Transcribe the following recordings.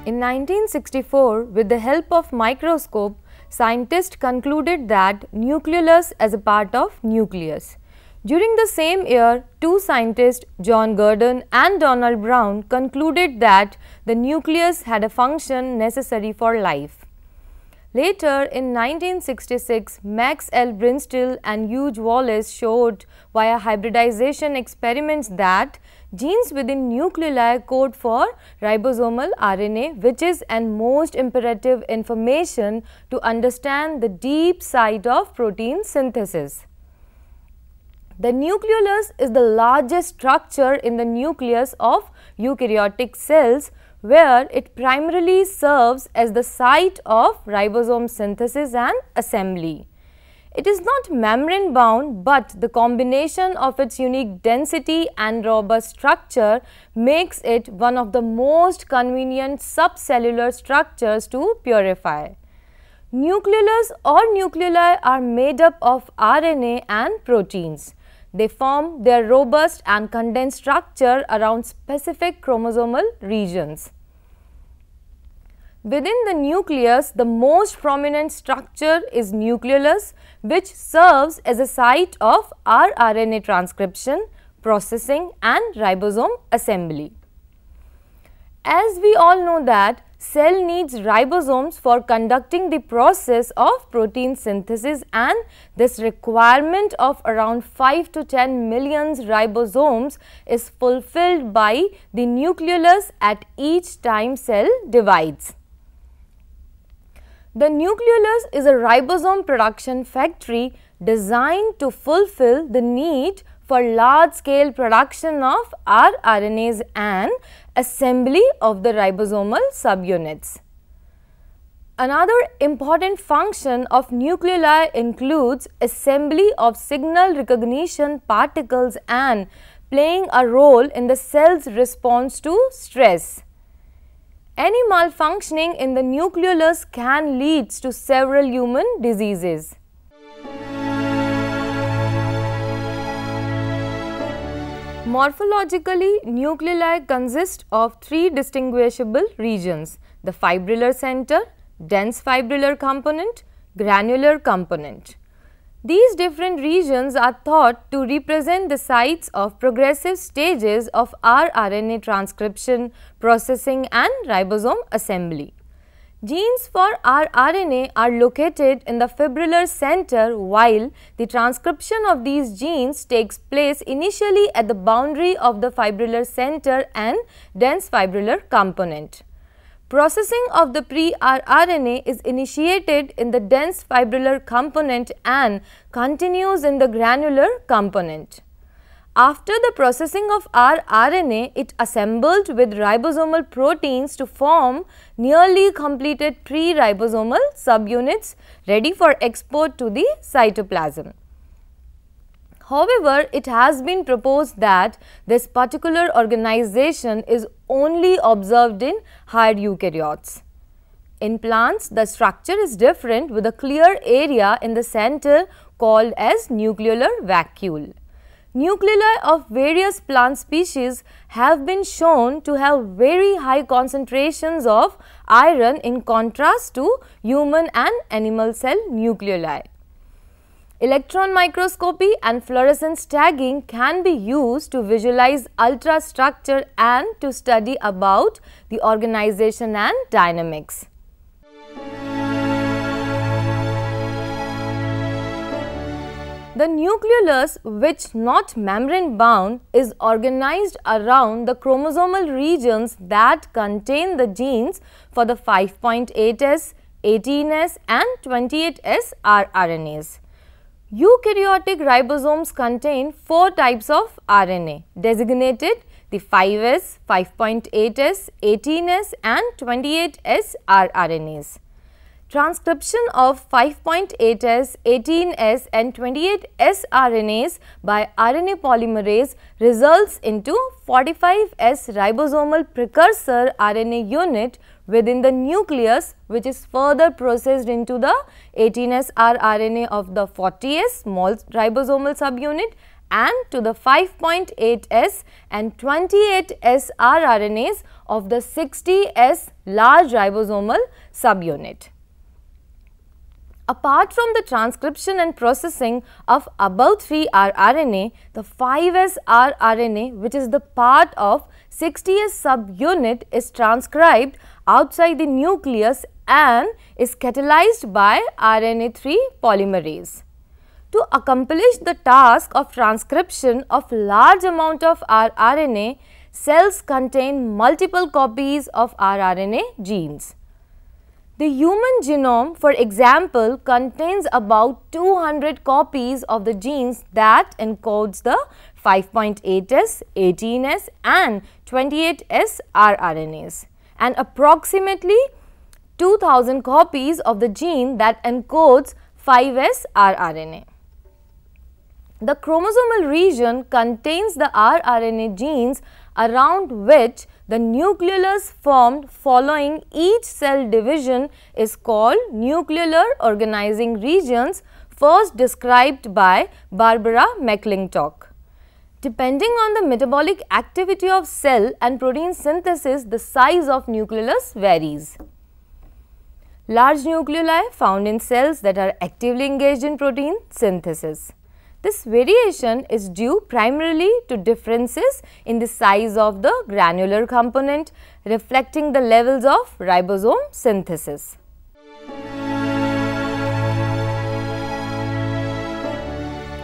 In 1964, with the help of microscope, scientists concluded that nucleolus as a part of nucleus. During the same year, two scientists, John Gurdon and Donald Brown, concluded that the nucleus had a function necessary for life. Later, in 1966, Max L. Brindstille and Hugh Wallace showed via hybridization experiments that genes within nuclei code for ribosomal RNA, which is and most imperative information to understand the deep side of protein synthesis. The nucleolus is the largest structure in the nucleus of eukaryotic cells, where it primarily serves as the site of ribosome synthesis and assembly. It is not membrane bound, but the combination of its unique density and robust structure makes it one of the most convenient subcellular structures to purify. Nucleolus or nucleoli are made up of RNA and proteins. They form their robust and condensed structure around specific chromosomal regions. Within the nucleus, the most prominent structure is nucleolus, which serves as a site of rRNA transcription, processing and ribosome assembly. As we all know that cell needs ribosomes for conducting the process of protein synthesis, and this requirement of around 5 to 10 million ribosomes is fulfilled by the nucleolus at each time cell divides. The nucleolus is a ribosome production factory designed to fulfill the need for large-scale production of rRNAs and assembly of the ribosomal subunits. Another important function of nucleoli includes assembly of signal recognition particles and playing a role in the cell's response to stress. Any malfunctioning in the nucleolus can lead to several human diseases. Morphologically, nuclei consist of three distinguishable regions: the fibrillar center, dense fibrillar component, granular component. These different regions are thought to represent the sites of progressive stages of rRNA transcription, processing and ribosome assembly. Genes for rRNA are located in the fibrillar center, while the transcription of these genes takes place initially at the boundary of the fibrillar center and dense fibrillar component. Processing of the pre-rRNA is initiated in the dense fibrillar component and continues in the granular component. After the processing of rRNA, it assembled with ribosomal proteins to form nearly completed pre-ribosomal subunits ready for export to the cytoplasm. However, it has been proposed that this particular organization is only observed in higher eukaryotes. In plants, the structure is different, with a clear area in the center called as nucleolar vacuole. Nuclei of various plant species have been shown to have very high concentrations of iron in contrast to human and animal cell nuclei. Electron microscopy and fluorescence tagging can be used to visualize ultrastructure and to study about the organization and dynamics. The nucleolus, which not membrane bound, is organized around the chromosomal regions that contain the genes for the 5.8S, 18S and 28S rRNAs. Eukaryotic ribosomes contain 4 types of RNA designated the 5S, 5.8S, 18S and 28S rRNAs. Transcription of 5.8S, 18S and 28S RNAs by RNA polymerase results into 45S ribosomal precursor RNA unit within the nucleus, which is further processed into the 18S rRNA of the 40S small ribosomal subunit and to the 5.8S and 28S rRNAs of the 60S large ribosomal subunit. Apart from the transcription and processing of above 3 rRNA, the 5S rRNA, which is the part of 60S subunit, is transcribed outside the nucleus and is catalyzed by RNA3 polymerase. To accomplish the task of transcription of large amount of rRNA, cells contain multiple copies of rRNA genes. The human genome, for example, contains about 200 copies of the genes that encodes the 5.8S, 18S and 28S rRNAs, and approximately 2000 copies of the gene that encodes 5S rRNA. The chromosomal region contains the rRNA genes around which the nucleolus formed following each cell division is called nucleolar organizing regions, first described by Barbara McClintock. Depending on the metabolic activity of cell and protein synthesis, the size of nucleolus varies. Large nucleoli found in cells that are actively engaged in protein synthesis. This variation is due primarily to differences in the size of the granular component, reflecting the levels of ribosome synthesis.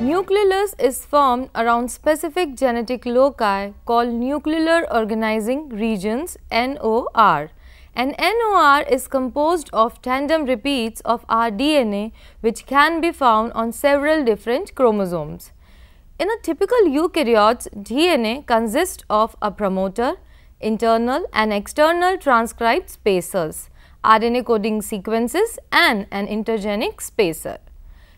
Nucleolus is formed around specific genetic loci called nucleolar organizing regions (NOR). An NOR is composed of tandem repeats of rDNA which can be found on several different chromosomes. In a typical eukaryotes, DNA consists of a promoter, internal and external transcribed spacers, RNA coding sequences and an intergenic spacer.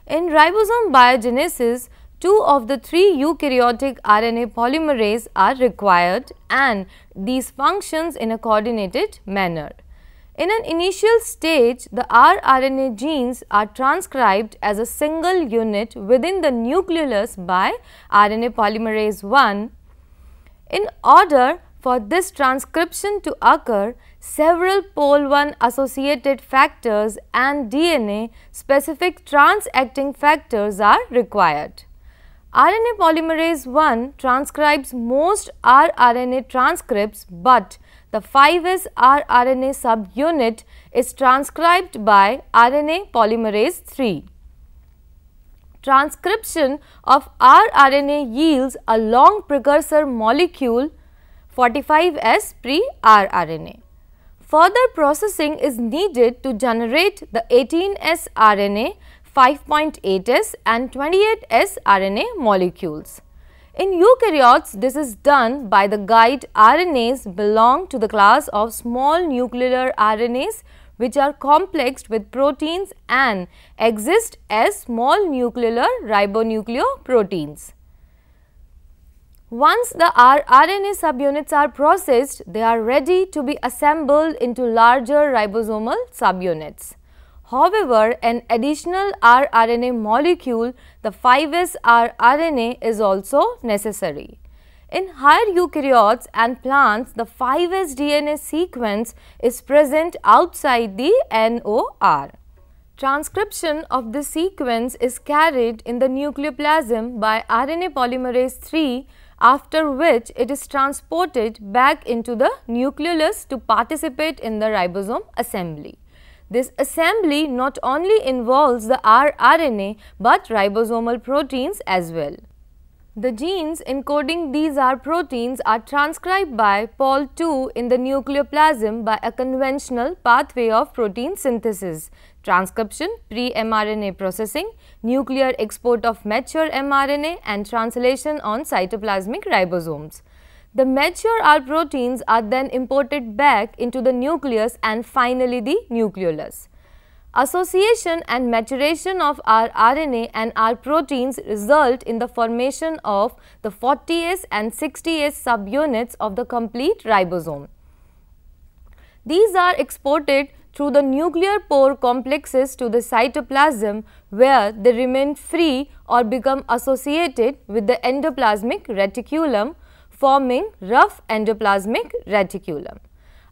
In ribosome biogenesis, 2 of the 3 eukaryotic RNA polymerase are required and these functions in a coordinated manner. In an initial stage, the rRNA genes are transcribed as a single unit within the nucleolus by RNA polymerase I. In order for this transcription to occur, several pol I associated factors and DNA specific trans-acting factors are required. RNA polymerase I transcribes most rRNA transcripts, but the 5S rRNA subunit is transcribed by RNA polymerase III. Transcription of rRNA yields a long precursor molecule 45S pre-rRNA. Further processing is needed to generate the 18S RNA, 5.8S and 28S RNA molecules. In eukaryotes, this is done by the guide RNAs belong to the class of small nuclear RNAs which are complexed with proteins and exist as small nuclear ribonucleoproteins. Once the rRNA subunits are processed, they are ready to be assembled into larger ribosomal subunits. However, an additional rRNA molecule, the 5S rRNA, is also necessary. In higher eukaryotes and plants, the 5S DNA sequence is present outside the NOR. Transcription of this sequence is carried in the nucleoplasm by RNA polymerase III, after which it is transported back into the nucleolus to participate in the ribosome assembly. This assembly not only involves the rRNA but ribosomal proteins as well. The genes encoding these R proteins are transcribed by pol II in the nucleoplasm by a conventional pathway of protein synthesis, transcription, pre-mRNA processing, nuclear export of mature mRNA and translation on cytoplasmic ribosomes. The mature R proteins are then imported back into the nucleus and finally the nucleolus. Association and maturation of rRNA and R proteins result in the formation of the 40S and 60S subunits of the complete ribosome. These are exported through the nuclear pore complexes to the cytoplasm, where they remain free or become associated with the endoplasmic reticulum, forming rough endoplasmic reticulum.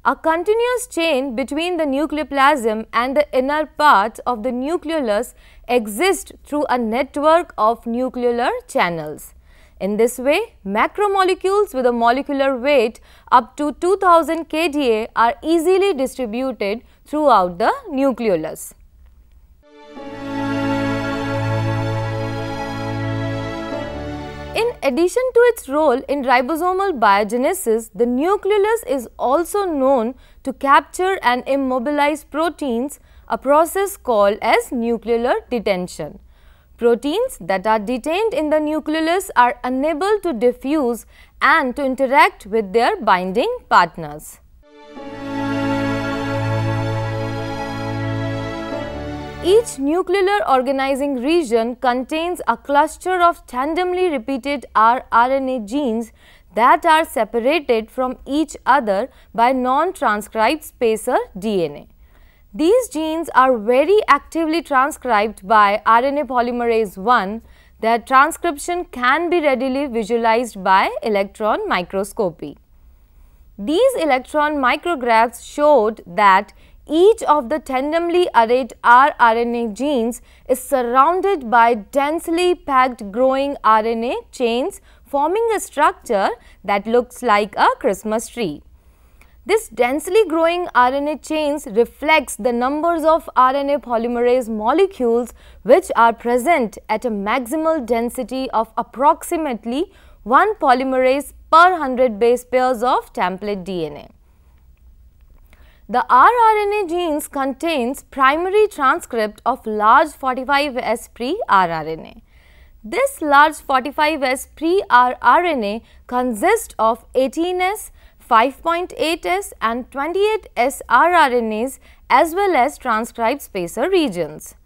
A continuous chain between the nucleoplasm and the inner parts of the nucleolus exists through a network of nucleolar channels. In this way, macromolecules with a molecular weight up to 2000 kDa are easily distributed throughout the nucleolus. In addition to its role in ribosomal biogenesis, the nucleolus is also known to capture and immobilize proteins, a process called as nucleolar detention. Proteins that are detained in the nucleolus are unable to diffuse and to interact with their binding partners. Each nucleolar organizing region contains a cluster of tandemly repeated rRNA genes that are separated from each other by non-transcribed spacer DNA. These genes are very actively transcribed by RNA polymerase I. Their transcription can be readily visualized by electron microscopy. These electron micrographs showed that each of the tandemly arrayed rRNA genes is surrounded by densely packed growing RNA chains, forming a structure that looks like a Christmas tree. This densely growing RNA chains reflects the numbers of RNA polymerase molecules which are present at a maximal density of approximately 1 polymerase per 100 base pairs of template DNA. The rRNA genes contains primary transcript of large 45S pre-rRNA. This large 45S pre-rRNA consists of 18S, 5.8S and 28S rRNAs as well as transcribed spacer regions.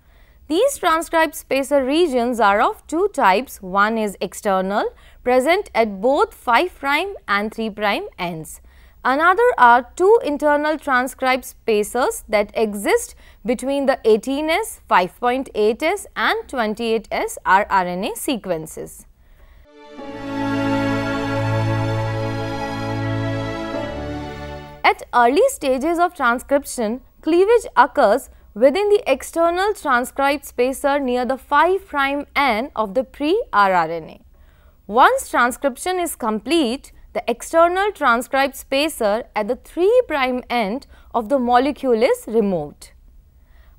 These transcribed spacer regions are of two types. One is external, present at both 5' and 3' ends. Another are two internal transcribed spacers that exist between the 18S, 5.8S and 28S rRNA sequences. At early stages of transcription, cleavage occurs within the external transcribed spacer near the 5' end of the pre-rRNA. Once transcription is complete, the external transcribed spacer at the 3' end of the molecule is removed.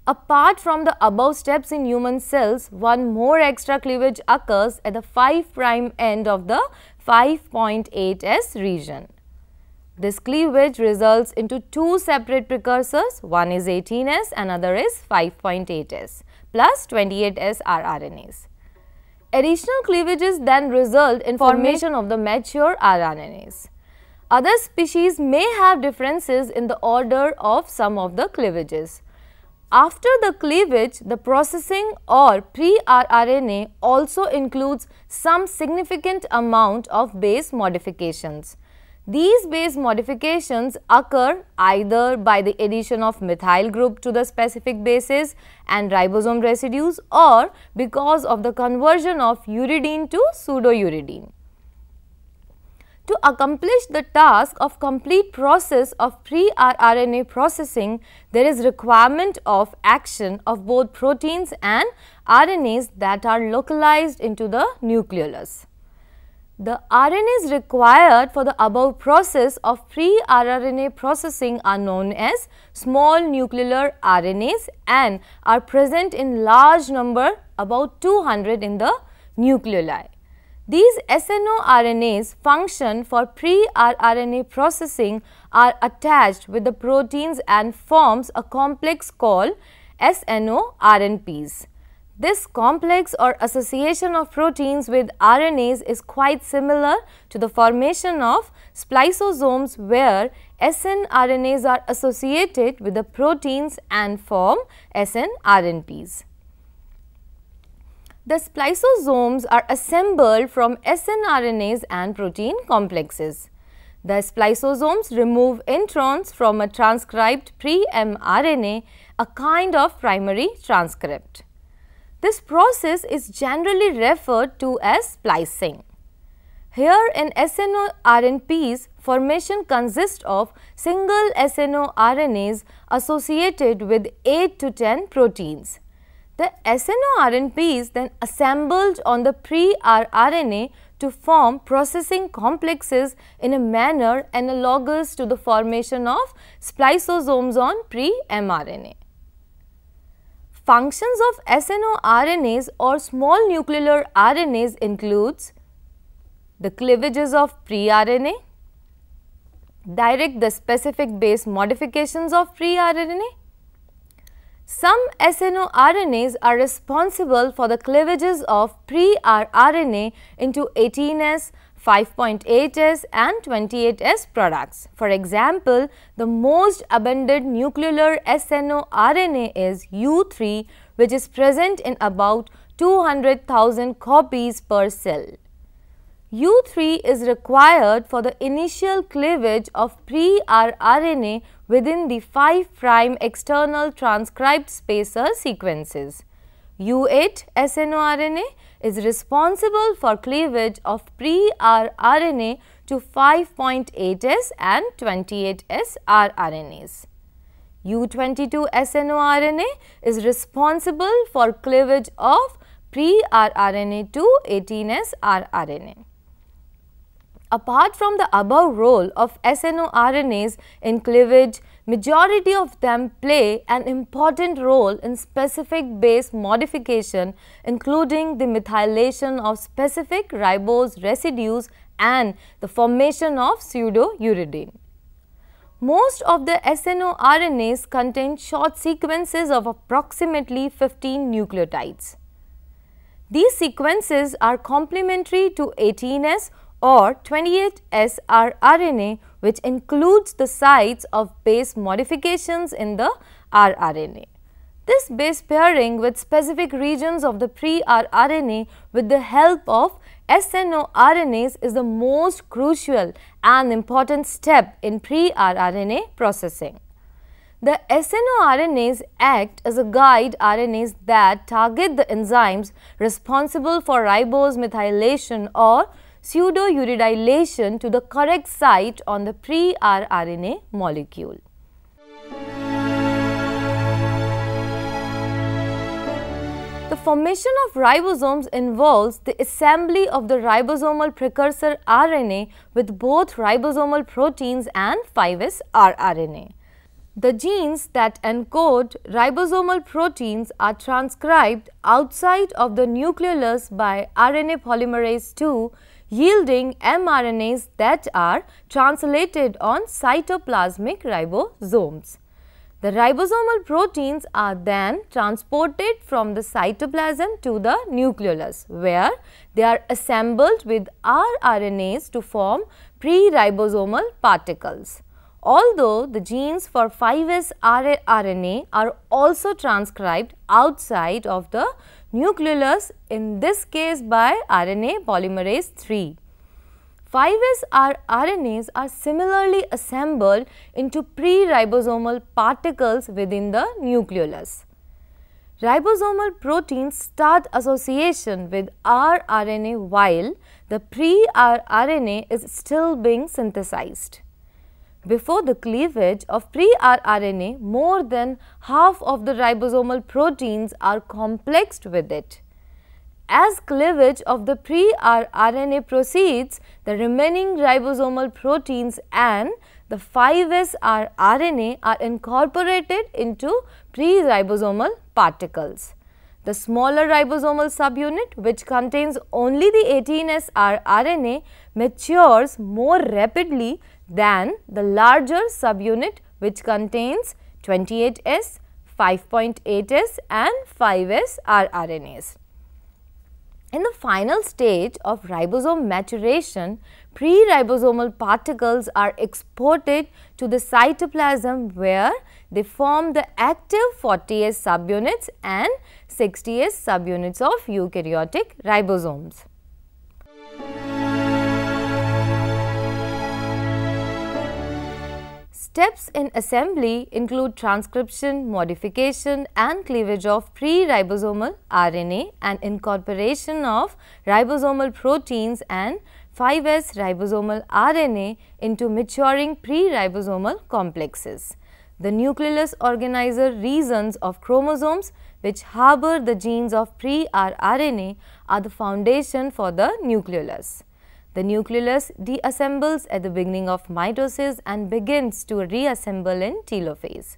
Apart from the above steps in human cells, one more extra cleavage occurs at the 5' end of the 5.8S region. This cleavage results into two separate precursors, one is 18S, another is 5.8S plus 28S rRNAs. Additional cleavages then result in formation of the mature rRNAs. Other species may have differences in the order of some of the cleavages. After the cleavage, the processing or pre-rRNA also includes some significant amount of base modifications. These base modifications occur either by the addition of methyl group to the specific bases and ribosome residues or because of the conversion of uridine to pseudouridine. To accomplish the task of complete process of pre-rRNA processing, there is requirement of action of both proteins and RNAs that are localized into the nucleolus. The RNAs required for the above process of pre-rRNA processing are known as small nucleolar RNAs and are present in large number, about 200 in the nucleoli. These SNORNAs function for pre-rRNA processing, are attached with the proteins and forms a complex called SNORNPs. This complex or association of proteins with RNAs is quite similar to the formation of spliceosomes, where snRNAs are associated with the proteins and form snRNPs. The spliceosomes are assembled from snRNAs and protein complexes. The spliceosomes remove introns from a transcribed pre-mRNA, a kind of primary transcript. This process is generally referred to as splicing. Here in SNORNPs, formation consists of single SNORNAs associated with 8 to 10 proteins. The SNORNPs then assembled on the pre-rRNA to form processing complexes in a manner analogous to the formation of spliceosomes on pre-mRNA. Functions of SNORNAs or small nuclear RNAs includes the cleavages of pre-RNA, direct the specific base modifications of pre-RNA. Some SNORNAs are responsible for the cleavages of pre-rRNA into 18S, 5.8S and 28S products. For example, the most abundant nuclear SNORNA is U3, which is present in about 200,000 copies per cell. U3 is required for the initial cleavage of pre-rRNA within the 5' external transcribed spacer sequences. U8 SNORNA is responsible for cleavage of pre-rRNA to 5.8S and 28S rRNAs. U22 SNORNA is responsible for cleavage of pre-rRNA to 18S rRNA. Apart from the above role of SNORNAs in cleavage, majority of them play an important role in specific base modification, including the methylation of specific ribose residues and the formation of pseudouridine. Most of the SNORNAs contain short sequences of approximately 15 nucleotides. These sequences are complementary to 18S or 28S rRNA, which includes the sites of base modifications in the rRNA. This base pairing with specific regions of the pre-rRNA with the help of SNORNAs is the most crucial and important step in pre-rRNA processing. The SNORNAs act as a guide RNAs that target the enzymes responsible for ribose methylation or pseudouridylation to the correct site on the pre-rRNA molecule. The formation of ribosomes involves the assembly of the ribosomal precursor RNA with both ribosomal proteins and 5S rRNA. The genes that encode ribosomal proteins are transcribed outside of the nucleolus by RNA polymerase II, yielding mRNAs that are translated on cytoplasmic ribosomes. The ribosomal proteins are then transported from the cytoplasm to the nucleolus, where they are assembled with rRNAs to form pre-ribosomal particles. Although the genes for 5S rRNA are also transcribed outside of the nucleolus, in this case by RNA polymerase III. 5S rRNAs are similarly assembled into pre-ribosomal particles within the nucleolus. Ribosomal proteins start association with rRNA while the pre-rRNA is still being synthesized. Before the cleavage of pre-rRNA, more than half of the ribosomal proteins are complexed with it. As cleavage of the pre-rRNA proceeds, the remaining ribosomal proteins and the 5S rRNA are incorporated into pre-ribosomal particles. The smaller ribosomal subunit, which contains only the 18S rRNA, matures more rapidly than the larger subunit, which contains 28S, 5.8S and 5S rRNAs. In the final stage of ribosome maturation, pre-ribosomal particles are exported to the cytoplasm, where they form the active 40S subunits and 60S subunits of eukaryotic ribosomes. Steps in assembly include transcription, modification and cleavage of pre-ribosomal RNA and incorporation of ribosomal proteins and 5S ribosomal RNA into maturing pre-ribosomal complexes. The nucleolus organizer regions of chromosomes which harbor the genes of pre-rRNA are the foundation for the nucleolus. The nucleolus deassembles at the beginning of mitosis and begins to reassemble in telophase.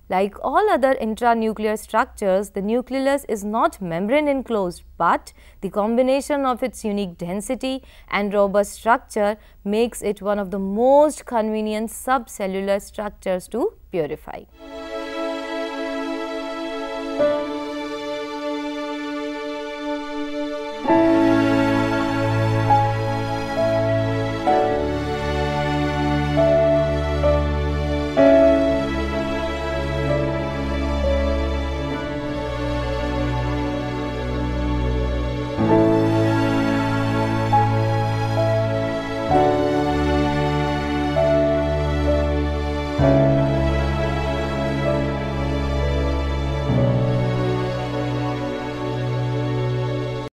Like all other intranuclear structures, the nucleolus is not membrane enclosed, but the combination of its unique density and robust structure makes it one of the most convenient subcellular structures to purify.